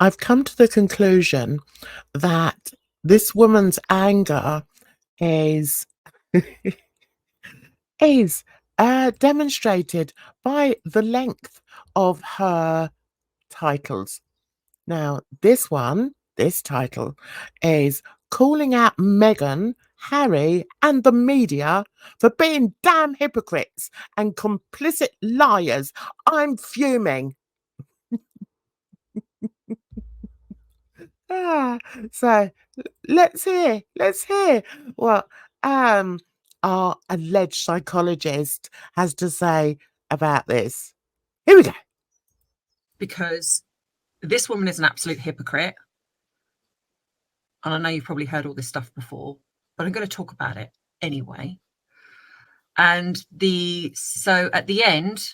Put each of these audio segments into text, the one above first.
I've come to the conclusion that this woman's anger is is demonstrated by the length of her titles. Now, this title is calling out Meghan, Harry, and the media for being damn hypocrites and complicit liars. I'm fuming. Ah, so let's hear what our alleged psychologist has to say about this. Here we go. Because this woman is an absolute hypocrite. And I know you've probably heard all this stuff before, but I'm going to talk about it anyway. And so at the end,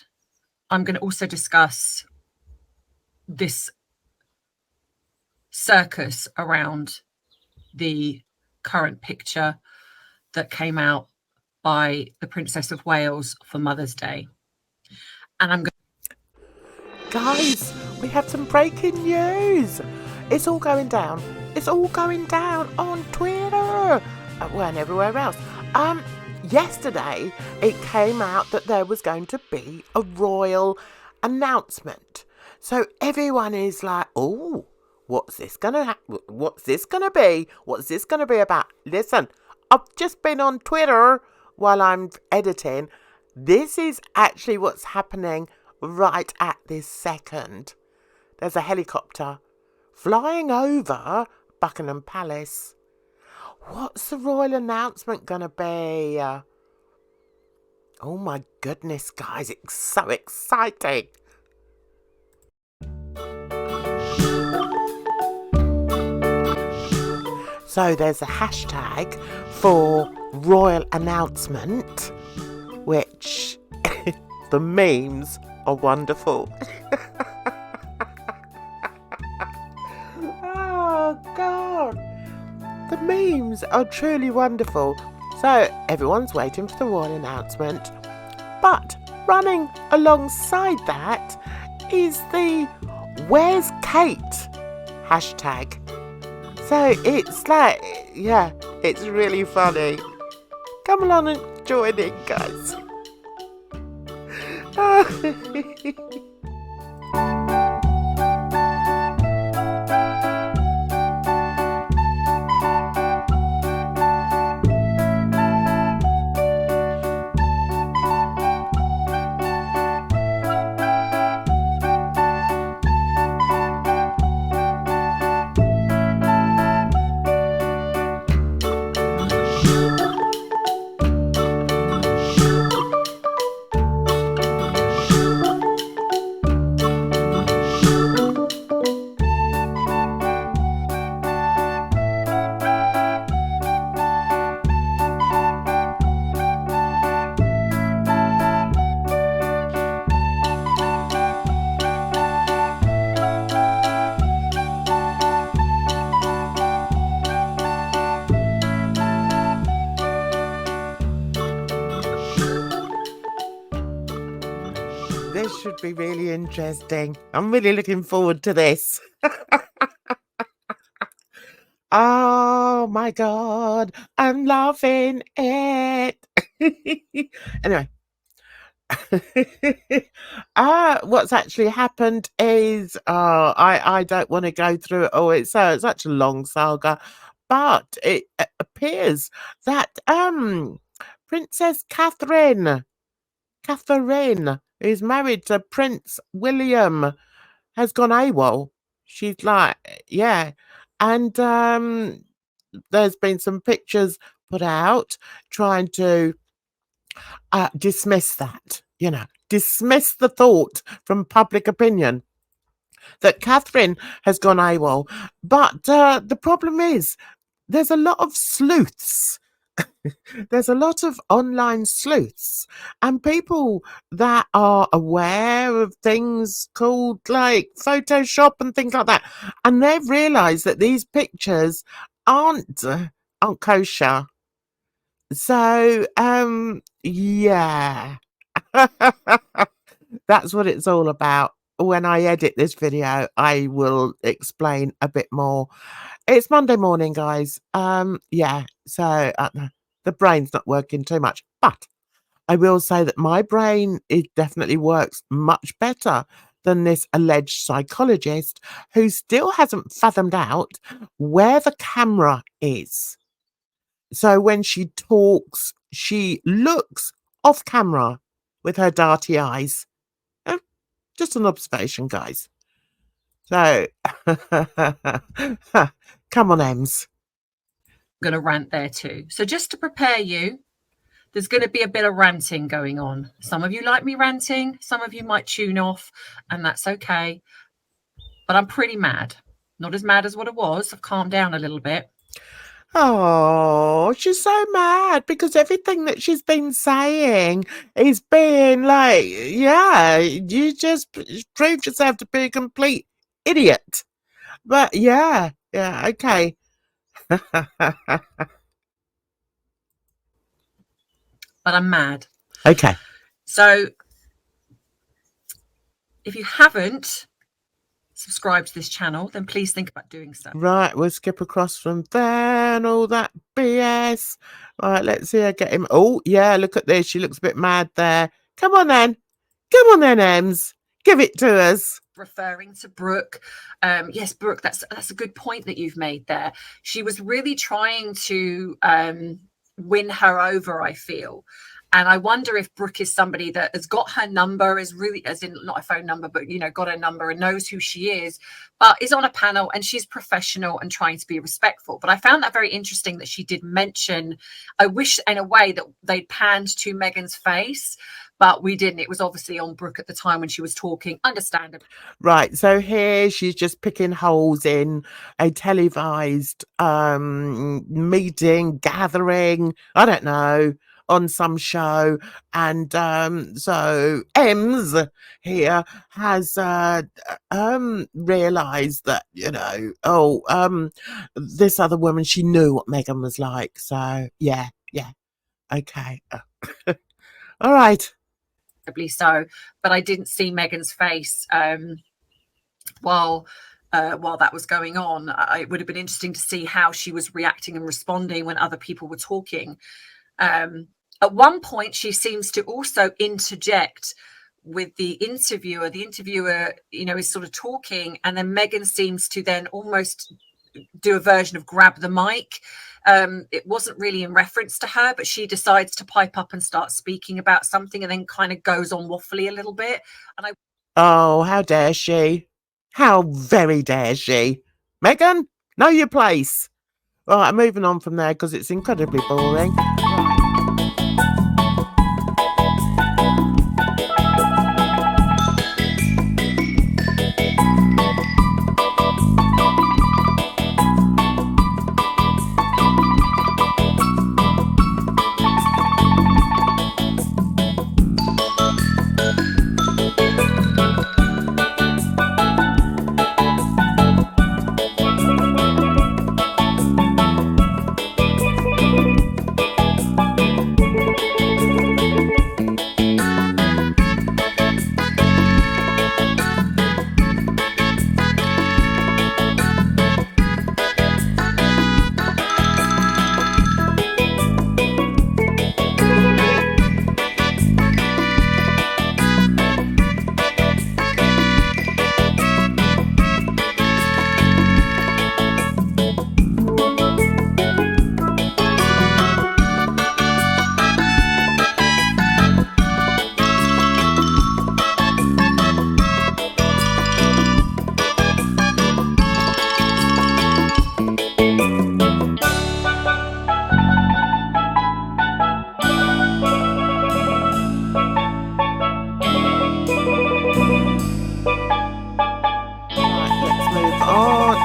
I'm going to also discuss this circus around the current picture that came out by the Princess of Wales for Mother's Day. And I'm going Guys, we have some breaking news. It's all going down. It's all going down on Twitter. Well, and everywhere else. Yesterday, it came out that there was going to be a royal announcement. So everyone is like, oh, what's this gonna What's this gonna be? What's this gonna be about? Listen, I've just been on Twitter while I'm editing. This is actually what's happening right at this second. There's a helicopter flying over Buckingham Palace. What's the royal announcement gonna be? Oh my goodness, guys, it's so exciting. So there's a hashtag for royal announcement, which the memes are wonderful. Oh God, the memes are truly wonderful. So everyone's waiting for the royal announcement, but running alongside that is the "Where's Kate?" hashtag. So it's like, yeah, it's really funny. Come along and join in, guys. This should be really interesting. I'm really looking forward to this. Oh my God, I'm loving it. Anyway, what's actually happened is, I don't want to go through it all. It's such a long saga, but it appears that Princess Catherine, who's married to Prince William, has gone AWOL. She's like, yeah. And there's been some pictures put out trying to dismiss that, dismiss the thought from public opinion that Catherine has gone AWOL. But the problem is there's a lot of sleuths. There's a lot of online sleuths and people that are aware of things called like Photoshop and things like that. And they've realized that these pictures aren't kosher. So, yeah, that's what it's all about. when I edit this video, I will explain a bit more. It's Monday morning, guys. Yeah, so the brain's not working too much, but I will say that my brain, it definitely works much better than this alleged psychologist who still hasn't fathomed out where the camera is. So when she talks, she looks off camera with her darty eyes. Just an observation, guys. So, come on, Ems. I'm going to rant there too. So just to prepare you, there's going to be a bit of ranting going on. Some of you like me ranting. Some of you might tune off, and that's okay. But I'm pretty mad. Not as mad as what it was. I've calmed down a little bit. Oh, she's so mad because everything that she's been saying is being like, yeah, you just proved yourself to be a complete idiot. But yeah, okay. But I'm mad. Okay. So if you haven't subscribed to this channel, then please think about doing so. Right, we'll skip across from there and all that BS. Right, let's see her get him. Oh, yeah, look at this. She looks a bit mad there. Come on then. Come on then, Ems. Give it to us. Referring to Brooke. Yes, Brooke, that's a good point that you've made there. She was really trying to win her over, I feel. And I wonder if Brooke is somebody that has got her number, is really, as in not a phone number, but, you know, got her number and knows who she is, but is on a panel and she's professional and trying to be respectful. But I found that very interesting that she did mention, I wish in a way that they'd panned to Megan's face, but we didn't. It was obviously on Brooke at the time when she was talking, understandable. Right, so here she's just picking holes in a televised meeting, gathering, I don't know, on some show. And so Ems here has realized that, you know, this other woman, she knew what Megan was like. So yeah, okay. All right. So, but I didn't see Megan's face while that was going on. It would have been interesting to see how she was reacting and responding when other people were talking. At one point, she seems to also interject with the interviewer. The interviewer, you know, is sort of talking, and then Megan seems to then almost do a version of grab the mic. It wasn't really in reference to her, but she decides to pipe up and start speaking about something and then kind of goes on waffly a little bit. And oh, how dare she? How very dare she? Megan, know your place. Right, I'm moving on from there because it's incredibly boring.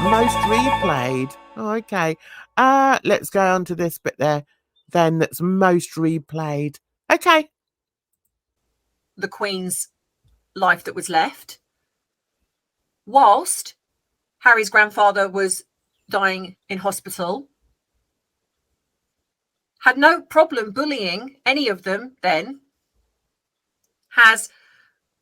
Most replayed. Oh, okay. Let's go on to this bit there then that's most replayed. Okay. the Queen's life that was left, whilst Harry's grandfather was dying in hospital, had no problem bullying any of them then, has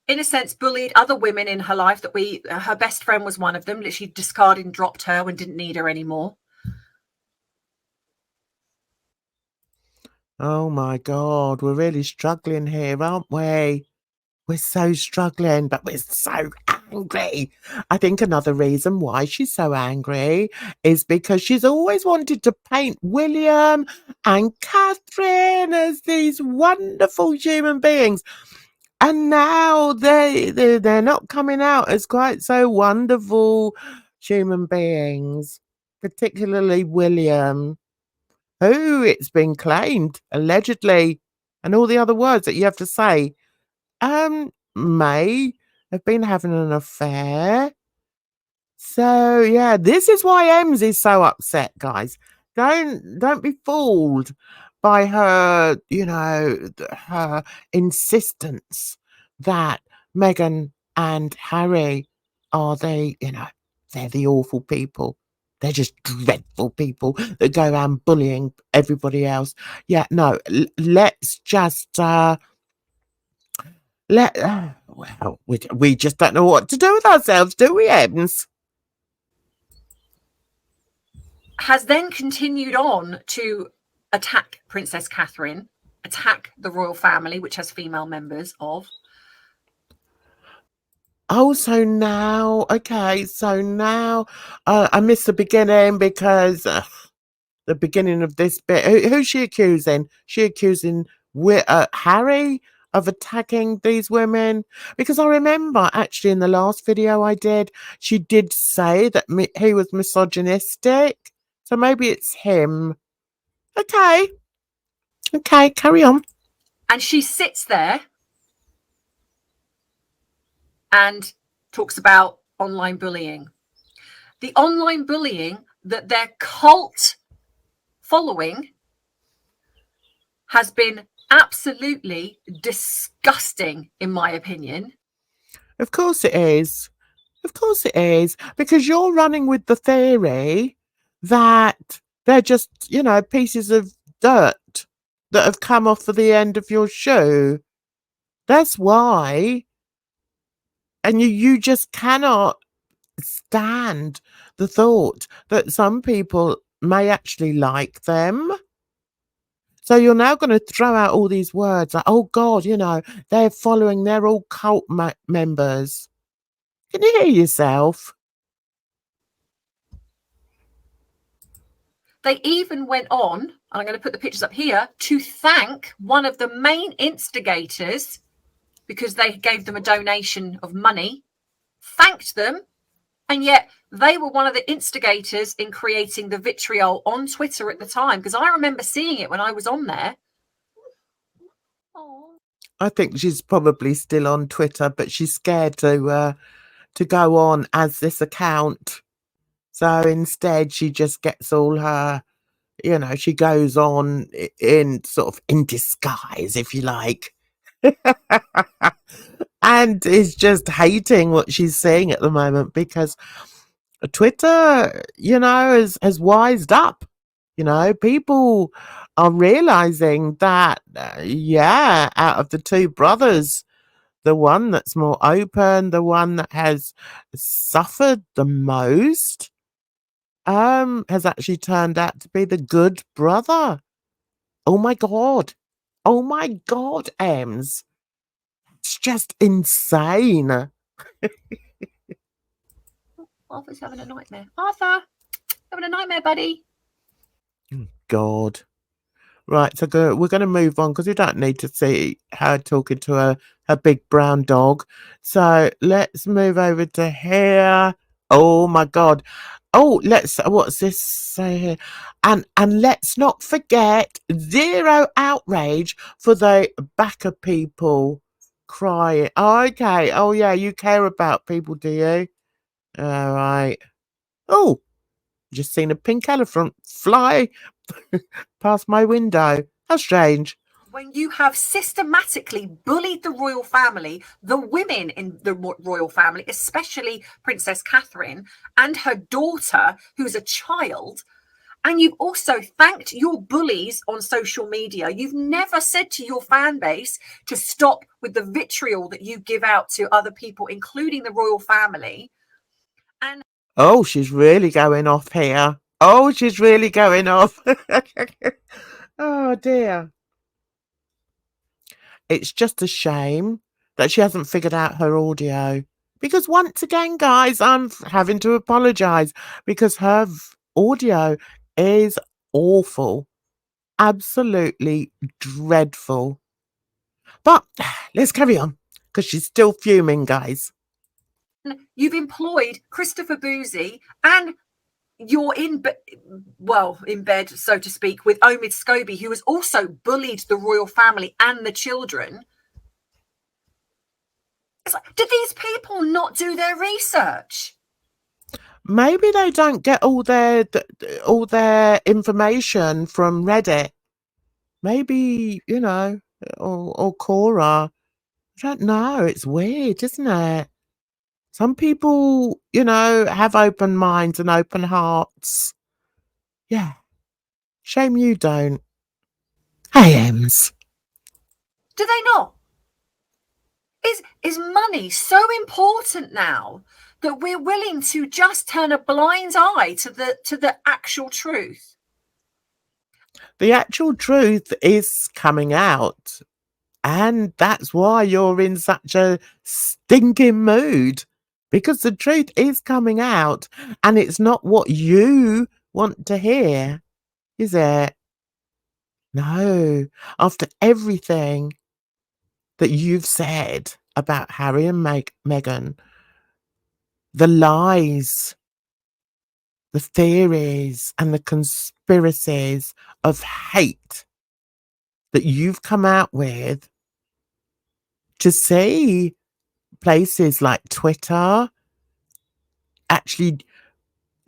in a sense, bullied other women in her life that her best friend was one of them, literally discarded and dropped her when didn't need her anymore. Oh my God, we're really struggling here, aren't we? We're so struggling, but we're so angry. I think another reason why she's so angry is because she's always wanted to paint William and Catherine as these wonderful human beings. And now they're not coming out as quite so wonderful human beings, particularly William, who it's been claimed, allegedly, and all the other words that you have to say, may have been having an affair. So yeah, this is why Ems is so upset, guys. Don't be fooled by her, her insistence that Meghan and Harry are they're the awful people. They're just dreadful people that go around bullying everybody else. Yeah, no, let's just well, we just don't know what to do with ourselves, do we, Ems? Has then continued on to attack Princess Catherine, attack the royal family, which has female members of. Oh, so now, okay, so now I missed the beginning because the beginning of this bit, who's she accusing? She accusing Harry of attacking these women? Because I remember actually in the last video I did, she did say that he was misogynistic. So maybe it's him. Okay, carry on. And she sits there and talks about online bullying. The online bullying that their cult following has been absolutely disgusting, in my opinion. Of course it is. Of course it is. Because you're running with the theory that they're just, pieces of dirt that have come off of the end of your shoe. That's why. And you just cannot stand the thought that some people may actually like them. So you're now going to throw out all these words like, oh God, they're all cult members. Can you hear yourself? They even went on, and I'm going to put the pictures up here, to thank one of the main instigators because they gave them a donation of money, thanked them, and yet they were one of the instigators in creating the vitriol on Twitter at the time, because I remember seeing it when I was on there. I think she's probably still on Twitter, but she's scared to go on as this account. So instead, she just gets all her, she goes on in sort of in disguise, if you like, and is just hating what she's seeing at the moment because Twitter, has wised up. People are realizing that, out of the two brothers, the one that's more open, the one that has suffered the most, has actually turned out to be the good brother. Oh my God. Oh my God, Ems. It's just insane. Arthur's having a nightmare. Arthur, having a nightmare, buddy. God. Right, so we're going to move on because we don't need to see her talking to her big brown dog. So let's move over to here. Oh my God. Oh, what's this say here? And let's not forget zero outrage for the backer people crying. Okay. Oh yeah, you care about people, do you? All right. Oh, just seen a pink elephant fly past my window. How strange. When you have systematically bullied the royal family, the women in the royal family, especially Princess Catherine and her daughter, who's a child, And you've also thanked your bullies on social media. You've never said to your fan base to stop with the vitriol that you give out to other people, including the royal family. And oh, she's really going off here. Oh, she's really going off. Oh, dear. It's just a shame that she hasn't figured out her audio. Because once again, guys, I'm having to apologise because her audio is awful. Absolutely dreadful. But let's carry on because she's still fuming, guys. you've employed Christopher Boozy and you're in bed, so to speak, with Omid Scobie, who has also bullied the royal family and the children. It's like, did these people not do their research? Maybe they don't get all their information from Reddit. Maybe, you know, or Quora. I don't know. It's weird, isn't it? Some people, you know, have open minds and open hearts. Yeah. Shame you don't. Hey, Ems. Do they not? Is money so important now that we're willing to just turn a blind eye to the actual truth? The actual truth is coming out. And that's why you're in such a stinking mood. Because the truth is coming out. And it's not what you want to hear, is it? No. After everything that you've said about Harry and Meghan, the lies, the theories, and the conspiracies of hate that you've come out with, to see places like Twitter actually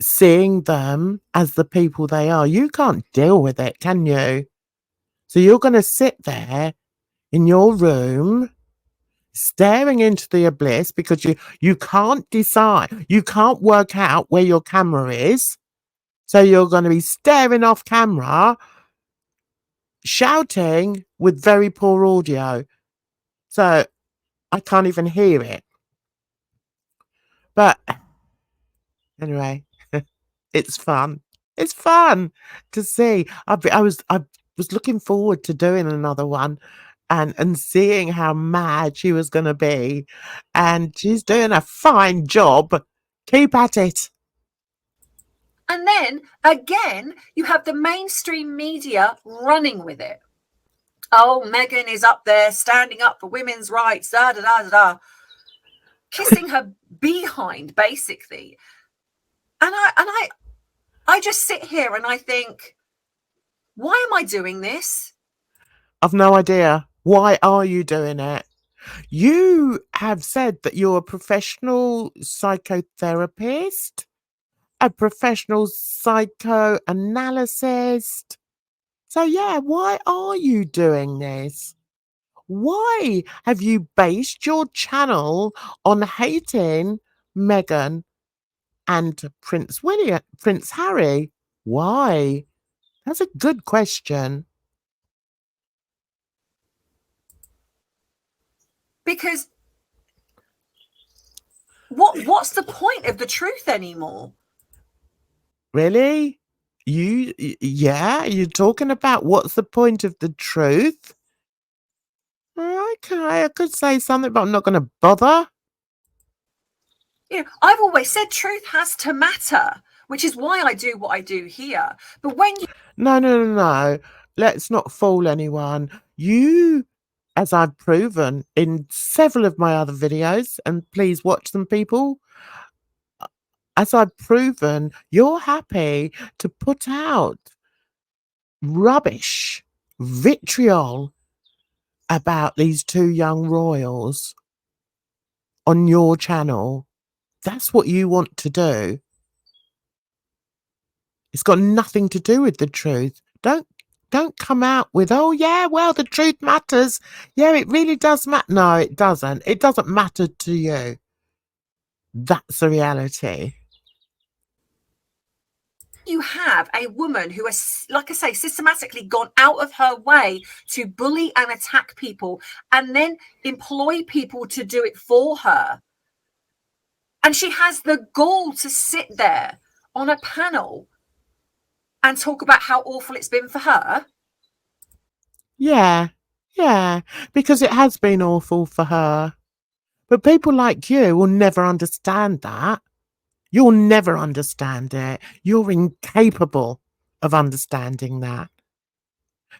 seeing them as the people they are, you can't deal with it, can you? So you're going to sit there in your room staring into the abyss because you can't decide, you can't work out where your camera is. So you're going to be staring off camera, shouting with very poor audio. So I can't even hear it. But anyway, it's fun. It's fun to see. I was looking forward to doing another one and seeing how mad she was going to be. And she's doing a fine job. Keep at it. And then again, you have the mainstream media running with it. Oh, Meghan is up there standing up for women's rights, da da da da, kissing her behind, basically. And I just sit here and I think, why am I doing this? I've no idea. Why are you doing it? You have said that you're a professional psychotherapist, a professional psychoanalyst. So yeah, why are you doing this? Why have you based your channel on hating Meghan and Prince Harry? Why? That's a good question. Because what's the point of the truth anymore? Really? You're talking about what's the point of the truth? Okay, I could say something, but I'm not going to bother. You know, I've always said truth has to matter, which is why I do what I do here. But when you... No. Let's not fool anyone. You, as I've proven in several of my other videos, and please watch them, people, as I've proven, you're happy to put out rubbish, vitriol about these two young royals on your channel. That's what you want to do. It's got nothing to do with the truth. Don't come out with, oh yeah, well, the truth matters. Yeah, it really does matter. No, it doesn't. It doesn't matter to you. That's the reality. you have a woman who has, like I say, systematically gone out of her way to bully and attack people and then employ people to do it for her. And she has the gall to sit there on a panel and talk about how awful it's been for her. Yeah, because it has been awful for her. But people like you will never understand that. You'll never understand it. You're incapable of understanding that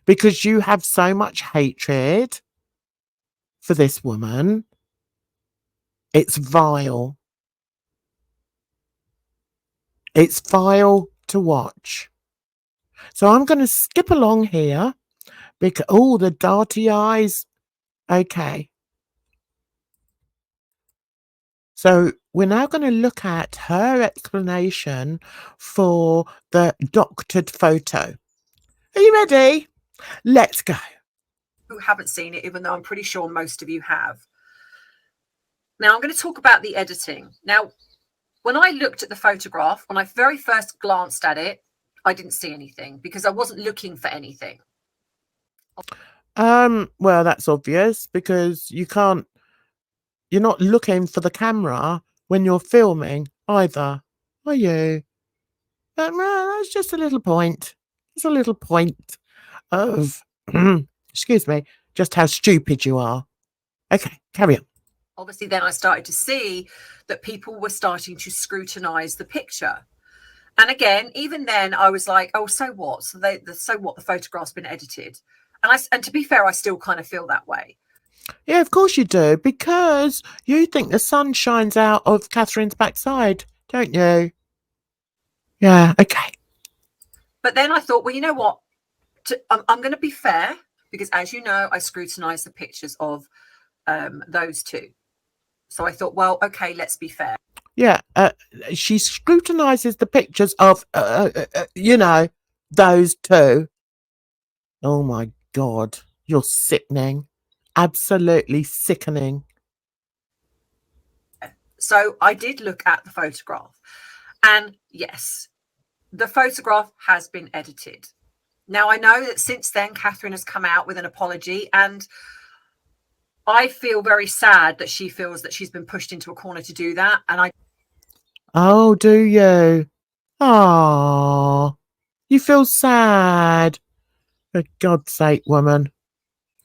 because you have so much hatred for this woman. It's vile. It's vile to watch. So I'm going to skip along here because, oh, the darty eyes. Okay. So we're now going to look at her explanation for the doctored photo. Are you ready? Let's go. Who haven't seen it, even though I'm pretty sure most of you have. Now I'm going to talk about the editing. Now, when I looked at the photograph, when I very first glanced at it, I didn't see anything because I wasn't looking for anything. Well, that's obvious because you're not looking for the camera when you're filming either, are you? But that's just a little point. It's a little point of, excuse me, just how stupid you are. Okay, carry on. Obviously, then I started to see that people were starting to scrutinize the picture. And again, even then, I was like, oh, so what? So what? The photograph's been edited. And to be fair, I still kind of feel that way. Yeah, of course you do, because you think the sun shines out of Catherine's backside, don't you? Yeah, okay. But then I thought, well, you know what? I'm going to be fair because, as you know, I scrutinise the pictures of those two. So I thought, well, okay, let's be fair. Yeah, she scrutinises the pictures of, those two. Oh my God, you're sickening. Absolutely sickening. So I did look at the photograph. And yes, the photograph has been edited. Now, I know that since then, Catherine has come out with an apology, and I feel very sad that she feels that she's been pushed into a corner to do that. And Oh, do you? Oh, you feel sad. For God's sake, woman.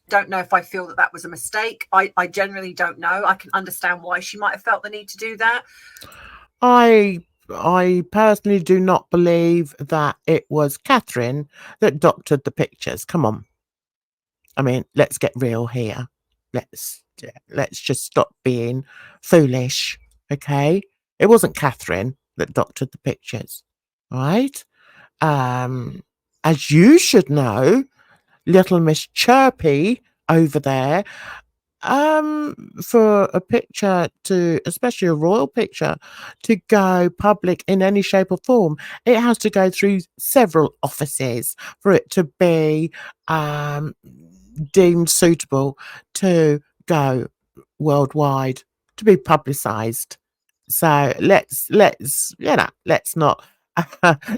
Don't know if I feel that that was a mistake. I generally don't know. I can understand why she might have felt the need to do that. I personally do not believe that it was Catherine that doctored the pictures. Come on. I mean, let's get real here. Let's just stop being foolish, okay? It wasn't Catherine that doctored the pictures, right? As you should know, little Miss Chirpy over there, for a picture to, especially a royal picture, to go public in any shape or form, it has to go through several offices for it to be deemed suitable to go worldwide, to be publicized. So let's not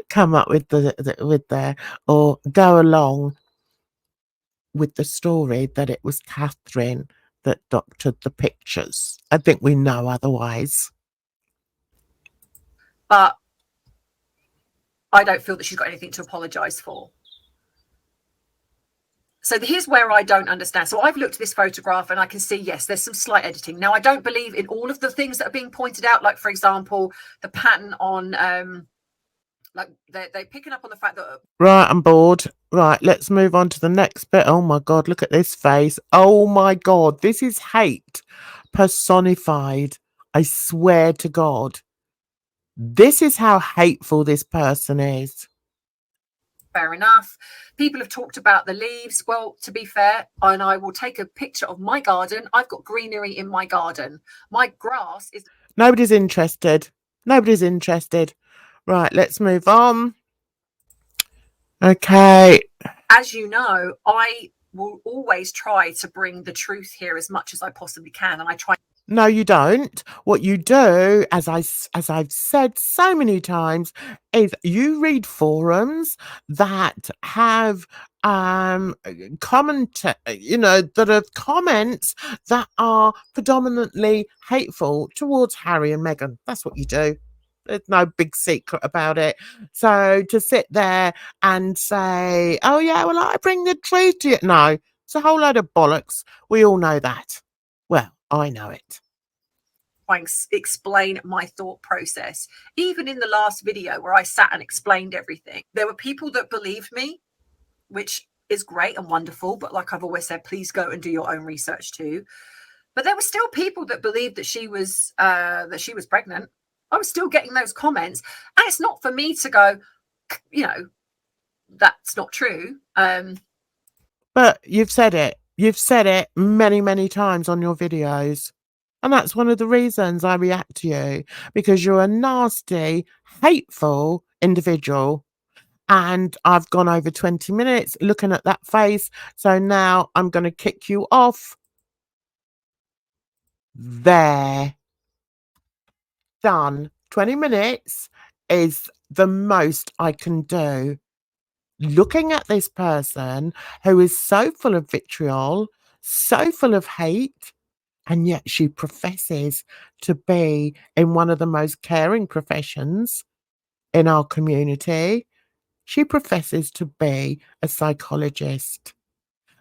come up with the or go along with the story that it was Catherine that doctored the pictures. I think we know otherwise. But I don't feel that she's got anything to apologise for. So here's where I don't understand. So I've looked at this photograph and I can see, yes, there's some slight editing. Now, I don't believe in all of the things that are being pointed out, like, for example, the pattern on, like they're picking up on the fact that... Right, I'm bored. Right, let's move on to the next bit. Oh my God, look at this face. Oh my God, this is hate personified. I swear to God. This is how hateful this person is. Fair enough. People have talked about the leaves. Well, to be fair, and I will take a picture of my garden. I've got greenery in my garden. My grass is... Nobody's interested. Nobody's interested. Right, let's move on. Okay. As you know, I will always try to bring the truth here as much as I possibly can. And I try... No, you don't. What you do, as I've said so many times, is you read forums that have comment, that have comments that are predominantly hateful towards Harry and Meghan. That's what you do. There's no big secret about it. So to sit there and say, "Oh yeah, well I bring the truth to you," no, it's a whole load of bollocks. We all know that. Well, I know it. Explain my thought process. Even in the last video where I sat and explained everything, there were people that believed me, which is great and wonderful. But like I've always said, please go and do your own research too. But there were still people that believed that she was pregnant. I was still getting those comments, and it's not for me to go, that's not true. But you've said it. You've said it many, many times on your videos. And that's one of the reasons I react to you, because you're a nasty, hateful individual. And I've gone over 20 minutes looking at that face. So now I'm going to kick you off. There. Done. 20 minutes is the most I can do. Looking at this person who is so full of vitriol, so full of hate, and yet she professes to be in one of the most caring professions in our community. She professes to be a psychologist.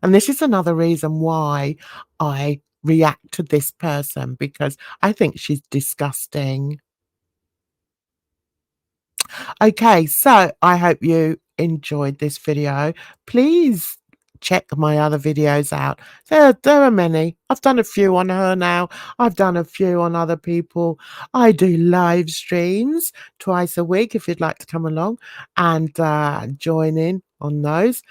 And this is another reason why I react to this person, because I think she's disgusting. Okay, so I hope you enjoyed this video. Please check my other videos out. There are many. I've done a few on her now. I've done a few on other people. I do live streams twice a week if you'd like to come along and join in on those.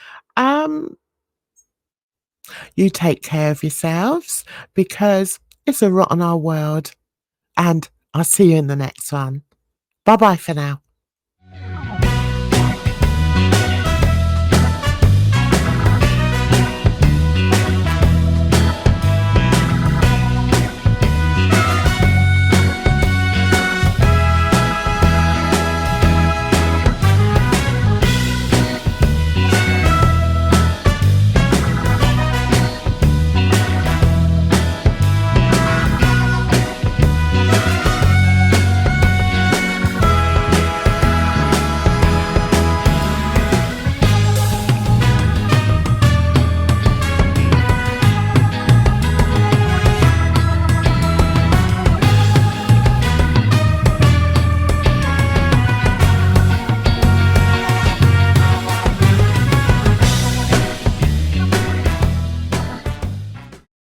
You take care of yourselves, because it's a rotten old world, and I'll see you in the next one. Bye bye for now.